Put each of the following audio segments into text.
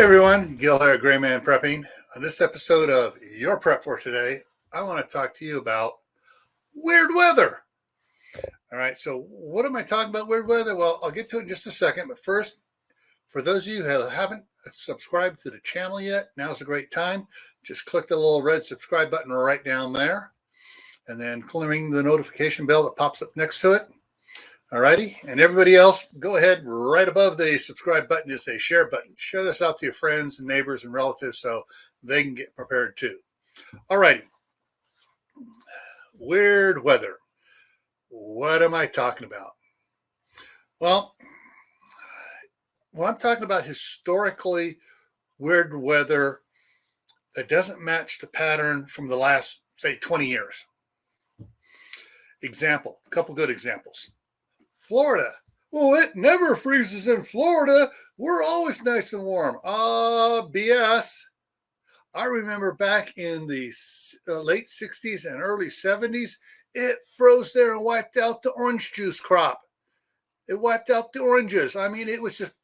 Hey everyone, Gil here at GrayManPrepping. On this episode of Your Prep for Today, I want to talk to you about weird weather. All right, so what am I talking about weird weather? Well, I'll get to it in just a second, but first, for those of you who haven't subscribed to the channel yet, now's a great time. Just click the little red subscribe button right down there, and then ring the notification bell that pops up next to it. Alrighty, and everybody else, go ahead right above the subscribe button, just say share button. Share this out to your friends and neighbors and relatives so they can get prepared too. Alrighty, weird weather. What am I talking about? Well, when I'm talking about historically weird weather that doesn't match the pattern from the last, say, 20 years. Example, a couple good examples. Florida. Oh, it never freezes in Florida. We're always nice and warm. BS. I remember back in the late 60s and early 70s, it froze there and wiped out the orange juice crop. It wiped out the oranges. I mean, it was just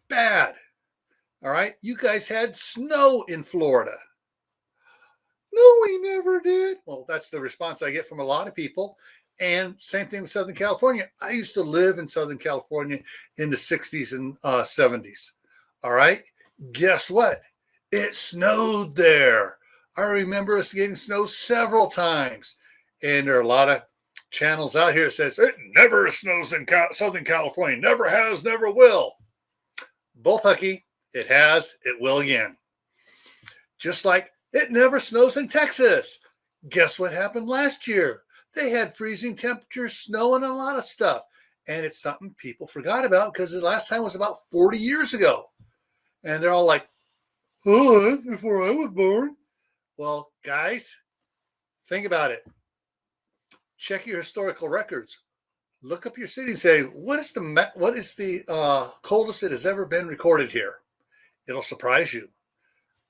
bad. All right. You guys had snow in Florida. No, we never did. Well, that's the response I get from a lot of people. And same thing with Southern California. I used to live in Southern California in the 60s and 70s. All right. Guess what? It snowed there. I remember us getting snow several times. And there are a lot of channels out here that says it never snows in Southern California. Never has, never will. Bullpucky. It has, it will again. Just like it never snows in Texas. Guess what happened last year? They had freezing temperatures, snow, and a lot of stuff. And it's something people forgot about because the last time was about 40 years ago. And they're all like, oh, that's before I was born. Well, guys, think about it. Check your historical records. Look up your city and say, what is the coldest it has ever been recorded here? It'll surprise you.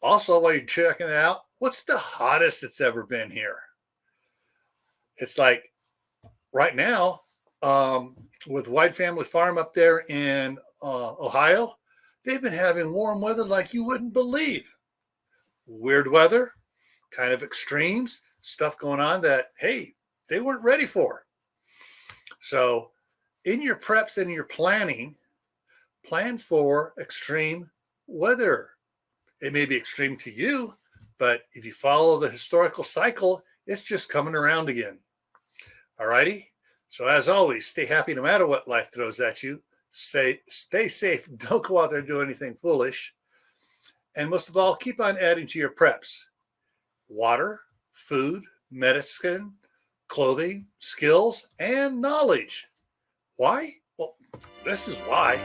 Also, while you're checking it out, what's the hottest it's ever been here? It's like right now with White Family Farm up there in Ohio, they've been having warm weather like you wouldn't believe. Weird weather, kind of extremes, stuff going on that, hey, they weren't ready for. So in your preps and your planning, plan for extreme weather. It may be extreme to you, but if you follow the historical cycle, it's just coming around again. All righty. So as always, stay happy no matter what life throws at you. Stay safe. Don't go out there and do anything foolish. And most of all, keep on adding to your preps. Water, food, medicine, clothing, skills, and knowledge. Why? Well, this is why.